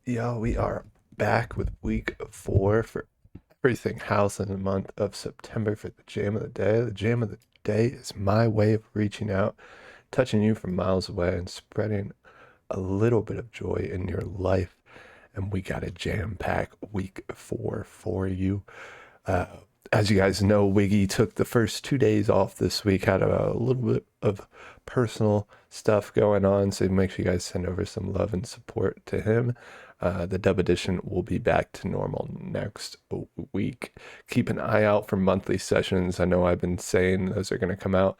Y'all, we are back with week 4 for everything house in the month of September for the jam of the day. The jam of the day is my way of reaching out, touching you from miles away, and spreading a little bit of joy in your life. And we got a jam-pack week 4 for you. Uh, as you guys know, Wiggy took the first 2 days off this week, had a little bit of personal stuff going on, so make sure you guys send over some love and support to him. The dub edition will be back to normal next week. Keep an eye out for monthly sessions. I know I've been saying those are going to come out.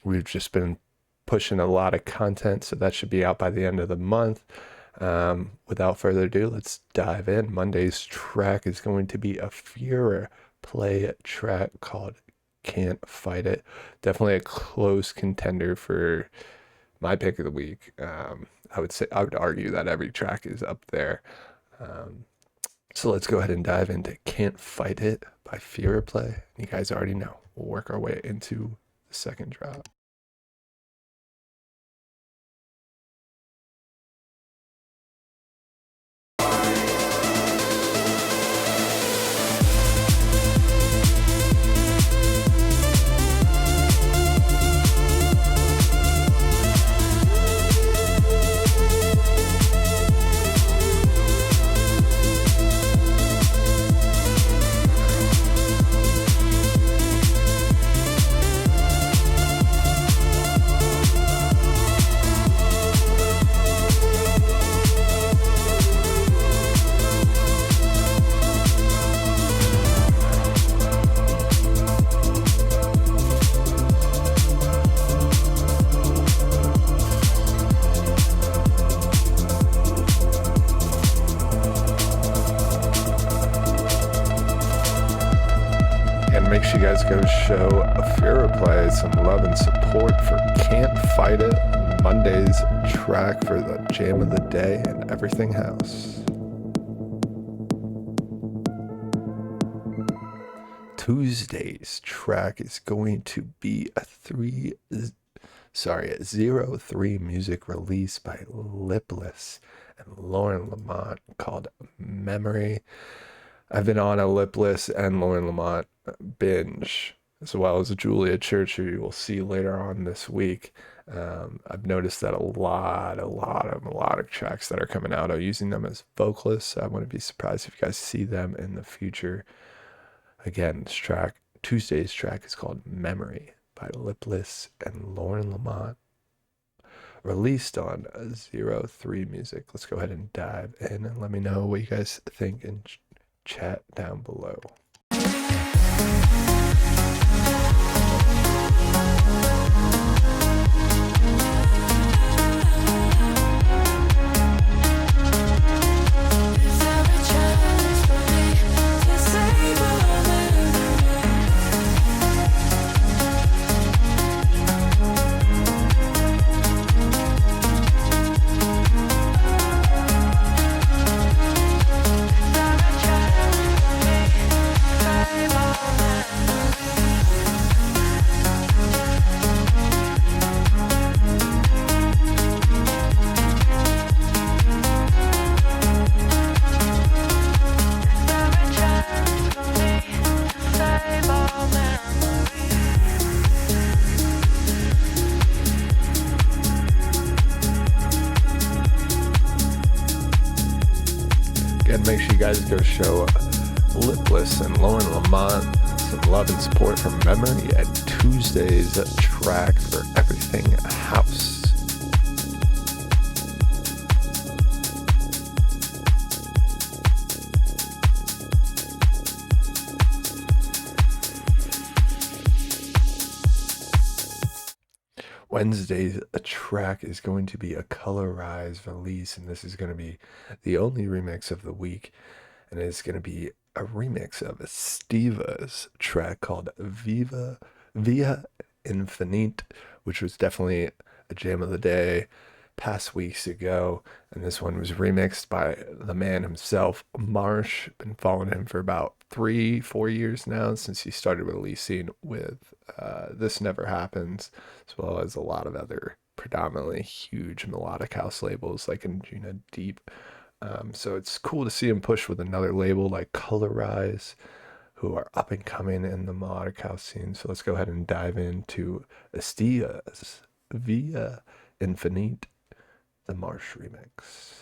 We've just been pushing a lot of content, so that should be out by the end of the month. Without further ado, let's dive in. Monday's track is going to be a Fehrplay track called Can't Fight It. Definitely a close contender for my pick of the week. I would argue that every track is up there. So let's go ahead and dive into Can't Fight It by Fehrplay. You guys already know. We'll work our way into the second drop. Make sure you guys go show Fehrplay some love and support for Can't Fight It, Monday's track for the jam of the day and everything house. Tuesday's track is going to be a Zerothree music release by Lipless and Lauren Lamont called Memory. I've been on a Lipless and Lauren Lamont binge, as well as Julia Church, who you will see later on this week. I've noticed that a lot of melodic tracks that are coming out are using them as vocalists. I wouldn't be surprised if you guys see them in the future. Again, Tuesday's track is called Memory by Lipless and Lauren Lamont, released on Zerothree music. Let's go ahead and dive in and let me know what you guys think in chat down below. Make sure you guys go show Lipless and Lauren Lamont some love and support for Memory at Tuesday's track for everything house. Wednesday's track is going to be a Colorize release, and this is going to be the only remix of the week, and it's going to be a remix of Estiva's track called Via Infinita, which was definitely a jam of the day past weeks ago, and this one was remixed by the man himself, Marsh. Been following him for about 3-4 years now, since he started releasing with This Never Happens, as well as a lot of other predominantly huge melodic house labels like Infinita Deep. So it's cool to see him push with another label like Colorize, who are up and coming in the melodic house scene. So let's go ahead and dive into Estiva's via Infinite, the Marsh remix.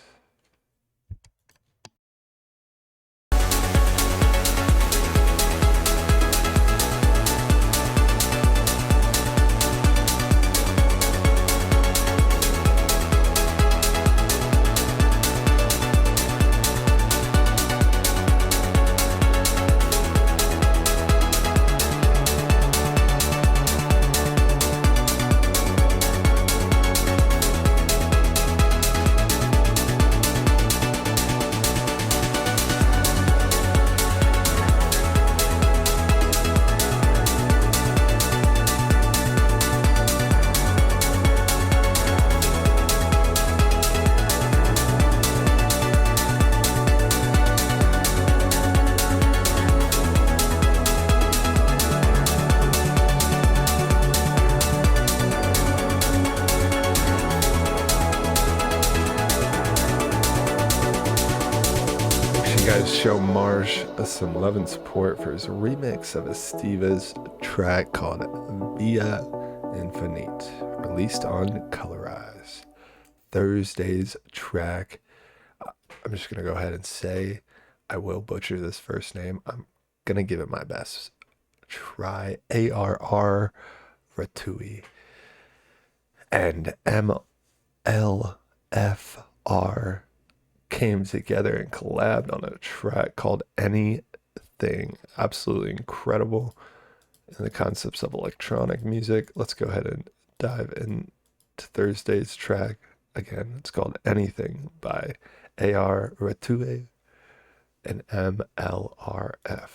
Guys, show Marsh some love and support for his remix of Estiva's track called Via Infinite, released on Colorize. Thursday's track. I'm just gonna go ahead and say I will butcher this first name. I'm gonna give it my best try. ARRATOU and MLFR came together and collabed on a track called Anything. Absolutely incredible in the concepts of electronic music. Let's go ahead and dive into Thursday's track. Again, it's called Anything by ARRATOU and MLRF.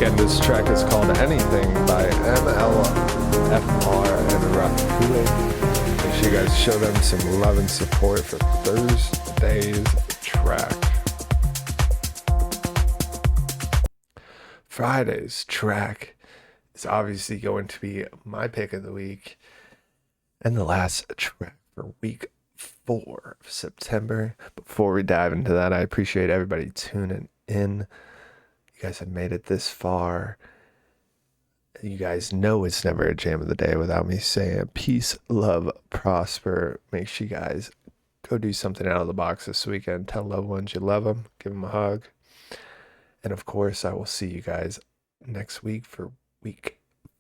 Again, this track is called Anything by MLFR and ARRATOU. Make sure you guys show them some love and support for Thursday's track. Friday's track is obviously going to be my pick of the week and the last track for week 4 of September. Before we dive into that, I appreciate everybody tuning in. You guys have made it this far. You guys know it's never a jam of the day without me saying peace, love, prosper. Make sure you guys go do something out of the box this weekend. Tell loved ones you love them. Give them a hug. And of course, I will see you guys next week for week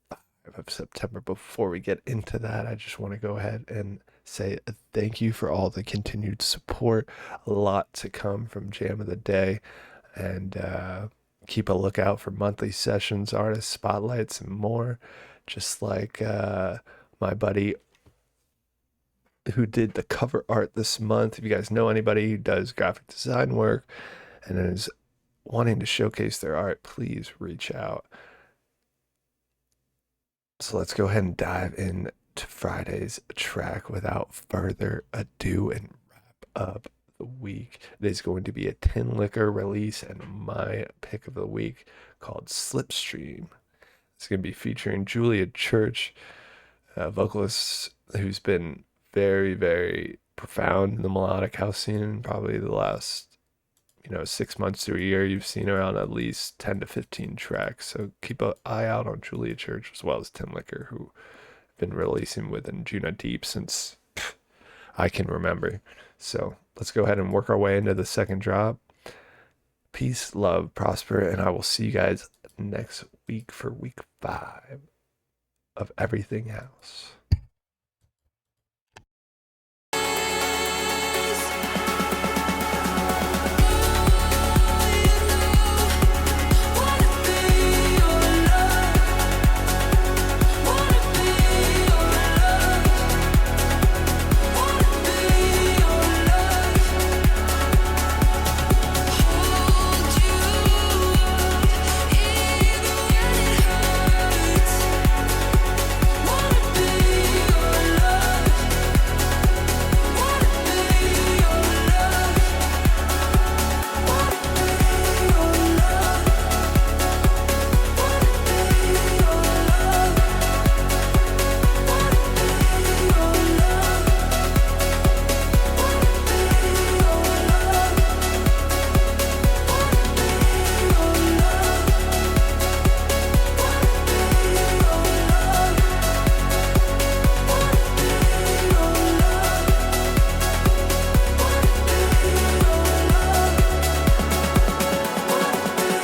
5 of September. Before we get into that, I just want to go ahead and say thank you for all the continued support. A lot to come from Jam of the Day. And keep a lookout for monthly sessions, artist spotlights, and more. Just like my buddy who did the cover art this month. If you guys know anybody who does graphic design work and is wanting to showcase their art, please reach out. So let's go ahead and dive into Friday's track without further ado and wrap up the week. It is going to be a Tinlicker release and my pick of the week called Slipstream. It's going to be featuring Julia Church, a vocalist who's been very, very profound in the melodic house scene. Probably the last, 6 months to a year, you've seen her on at least 10 to 15 tracks. So keep an eye out on Julia Church as well as Tinlicker, who have been releasing with Injuna Deep since I can remember. So let's go ahead and work our way into the second drop. Peace, love, prosper, and I will see you guys next week for week 5 of Everything House.